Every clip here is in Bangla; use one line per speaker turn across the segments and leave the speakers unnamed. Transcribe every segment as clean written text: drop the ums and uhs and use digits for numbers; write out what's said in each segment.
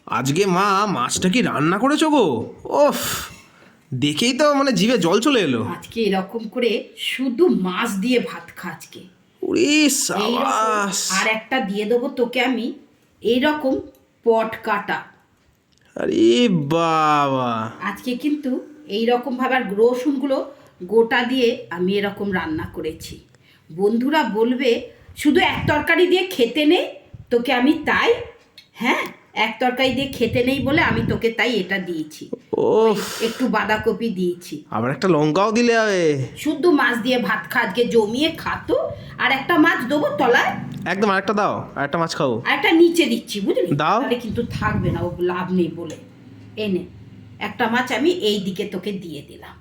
আজকে মা মাছটা কি রান্না করেছো গো? ওফ, দেখেই তো মানে জিভে জল চলে এলো।
আজকে এরকম করে শুধু মাছ দিয়ে ভাত খা আজকে।
ওরে
এইরকম
সাবাস!
আর একটা দিয়ে দেবো তোকে আমি, এইরকম পট কাটা।
আরে বাবা!
আজকে কিন্তু এইরকম ভাবে আর রসুনগুলো গোটা দিয়ে আমি এরকম রান্না করেছি। বন্ধুরা বলবে শুধু এক তরকারি দিয়ে খেতে নেই, তোকে আমি তাই, হ্যাঁ, এক তরকারি দিয়ে খেতে নেই বলে আমি তোকে তাই এটা দিয়েছি। ওই
ওফ,
একটু বাঁধাকপি দিয়েছি।
আবার একটা লঙ্কাও দিলে হবে।
শুধু মাছ দিয়ে ভাত খা আজকে, জমিয়ে খাতো। আর একটা মাছ দেবো তলায়,
একদম আরেকটা দাও, আরেকটা মাছ খাবো।
আর একটা নিচে দিচ্ছি, বুঝলি?
দাও।
তাহলে কিন্তু থাকবে না, ও লাভ নেই বলে। এনে একটা মাছ আমি এই দিকে তোকে দিয়ে দিলাম,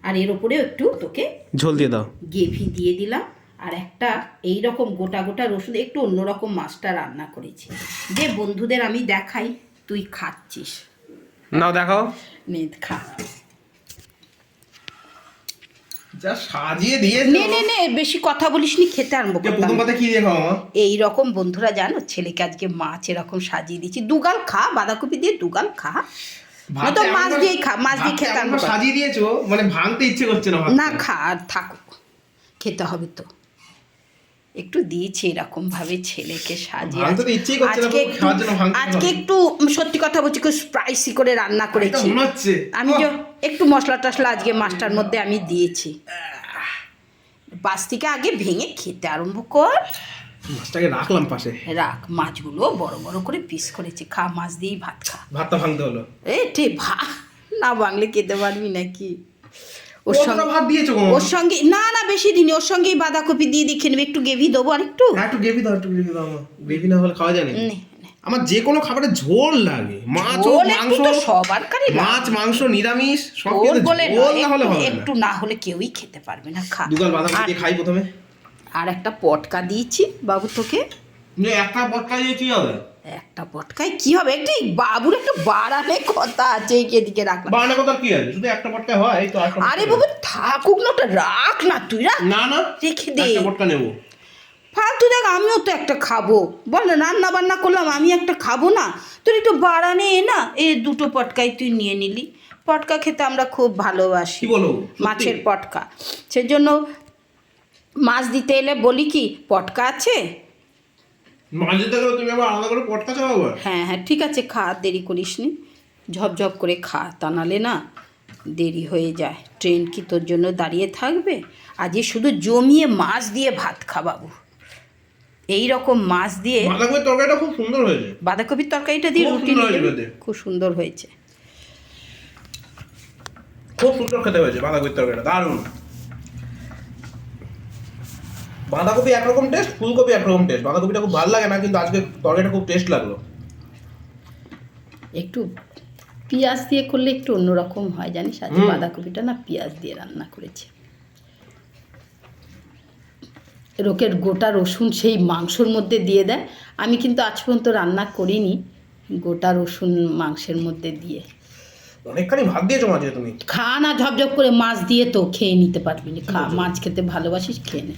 আর এর ওপরে একটু তোকে
ঝোল দিয়ে দাও।
গ্রেভি দিয়ে দিলাম। আর একটা এই রকম গোটা গোটা রসুন, একটু অন্যরকম মাছটা রান্না করেছি, যে বন্ধুদের আমি দেখাই, তুই খাচ্ছিস।
নাও দেখাও।
নে খা।
যা সাজিয়ে দিয়েছো।
নে নে নে, বেশি কথা বলিস নি, খেতে আরম্ভ করলাম।
প্রথম কথা কি দিয়ে খাও মা?
এই রকম বন্ধুরা জানো, ছেলেকে আজকে মাছ এরকম সাজিয়ে দিচ্ছি। দুগাল খা, বাঁধাকপি দিয়ে দুগাল খা, তো মাছ দিয়েই খা, মাছ দিয়ে খেতে আরম্ভ কর।
সাজিয়ে দিয়েছো মানে ভাঙতে ইচ্ছে করছে না।
না খা, আর থাকুক, খেতে হবে তো। একটু দিয়েছি এরকম ভাবে ছেলেকে সাজিয়ে।
ভাঙতে তো ইচ্ছেই করছে না,
আজকে
খাওয়ার জন্য ভাঙতে
আজকে
হবে।
একটু সত্যি কথা বলছি, একটু স্পাইসি করে রান্না করেছি।
মনে হচ্ছে
আমি যে একটু মশলা টশলা আজকে মাছটার মধ্যে আমি দিয়েছি। পাশ থেকে আগে ভেঙে খেতে আরম্ভ কর।
মাছটাকে রাখলাম পাশে।
রাখ, মাছগুলো বড় বড় করে পিস করেছি, খা, মাছ দিয়েই ভাত খা।
ভাতটা ভাঙতে হলো।
না ভাঙলে খেতে পারবি নাকি? ওর
কতটা
সঙ্গে
ভাত দিয়েছো গো?
ওর সঙ্গে না না, বেশি দিনই, ওর সঙ্গেই বাঁধাকপি দিয়ে দেখে নেবে, একটু গ্রেভি দেবো আর একটু।
হ্যাঁ, একটু গ্রেভি দাও, একটু গ্রেভি দাও। গ্রেভি না হলে খাওয়া যায় না।
নে, নে।
আমার যে কোনো খাবারে ঝোল লাগে। মাছ ও
ঝোল একটু
মাংস,
তো সবার কারই লাগে।
মাছ মাংস নিরামিষ সব
ঝোল
কিছু
বলে
ঝোল
নয়,
না হলে হবে না।
একটু না হলে কেউই খেতে পারবে না, খা।
দুগাল বাঁধাকপি দিয়ে খাই প্রথমে।
আর একটা পটকা দিয়েছি বাবু তোকে।
একটা পটকা দিয়ে কি হবে?
একটা পটকায় কি হবে, একটু বাবুর একটু বাড়ালে কথা আছে, এদিকে রাখলাম।
বানানো কথা কি আছে? শুধু একটা পটকা হয়, এই তো।
আরে বাবু থাকুক না, ওটা রাখ না, তুই রাখ।
না না,
রেখে দে।
একটা পটকা নেবো।
ফালতু, দেখ আমিও তো একটা খাবো, বল না, রান্না বান্না করলাম, আমি একটা খাবো না? তোর একটু বাড়ানে না, এই দুটো পটকাই তুই নিয়ে নিলি। পটকা খেতে আমরা খুব ভালোবাসি।
কি বলো?
মাছের পটকা। সেজন্য মাছ দিতে এলে বলি কি, পটকা আছে?
মাছ দিতে গেলে তুমি আবার আলাদা করে পটকা চাও আবার?
হ্যাঁ হ্যাঁ, ঠিক আছে, খা, দেরি করিস নি, ঝপঝপ করে খা, তা নাহলে না দেরি হয়ে যায়। ট্রেন কি তোর জন্য দাঁড়িয়ে থাকবে? আজকে শুধু জমিয়ে মাছ দিয়ে ভাত খা বাবু। এই রকম মাছ দিয়ে
বাঁধাকপির তরকারিটা খুব সুন্দর হয়েছে।
বাঁধাকপির তরকারিটা দিয়ে
খুব
রুটি
সুন্দর
নিয়ে
হয়েছে
যাবে। খুব সুন্দর হয়েছে।
খুব সুন্দর খেতে হয়েছে বাঁধাকপির তরকারিটা, দারুণ। বাঁধাকপি একরকম টেস্ট, ফুলকপি একরকম টেস্ট। বাঁধাকপিটা খুব ভালো লাগে না, কিন্তু আজকে তরকারিটা খুব টেস্ট লাগলো।
একটু পেঁয়াজ দিয়ে করলে একটু অন্যরকম হয়, জানিস? আজকে বাঁধাকপিটা না পেঁয়াজ দিয়ে রান্না করেছে। লোকের গোটা রসুন সেই মাংসর মধ্যে দিয়ে দেয়, আমি কিন্তু আজ পর্যন্ত রান্না করিনি গোটা রসুন মাংসের মধ্যে দিয়ে।
অনেকখানি ভাত দিয়েছো মাঝে তুমি।
খা না, ঝপঝপ করে মাছ দিয়ে তো খেয়ে নিতে পারবি না, খা, মাছ খেতে ভালোবাসিস, খেয়ে নে।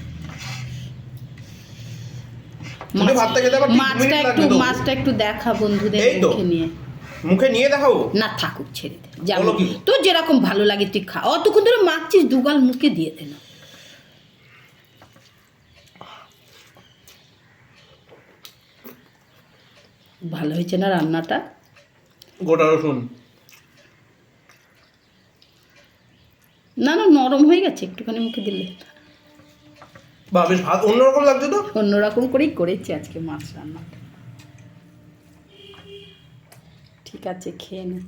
তুমি ভাতটা খেতে আবার ঠিক
মাছটা
মিনিট
একটু
লাগবে তো।
মাছটা একটু দেখা বন্ধুদের
এই তো।
মুখে নিয়ে।
মুখে নিয়ে দেখাবো?
না থাকুক, ছেড়ে দে, যেমন
বলো কি?
তোর যেরকম ভালো লাগে তুই খা। অতক্ষণ ধরে মাখছিস, দুগাল মুখে দিয়ে দে না। ভালো হয়েছে না রান্নাটা?
গোটা রসুন।
না না, নরম হয়ে গেছে, একটুখানি মুখে দিলে।
বা বেশ ভাত অন্যরকম লাগছে তো।
অন্যরকম করেই করেছি আজকে মাছ রান্নাটা। ঠিক আছে, খেয়ে নে।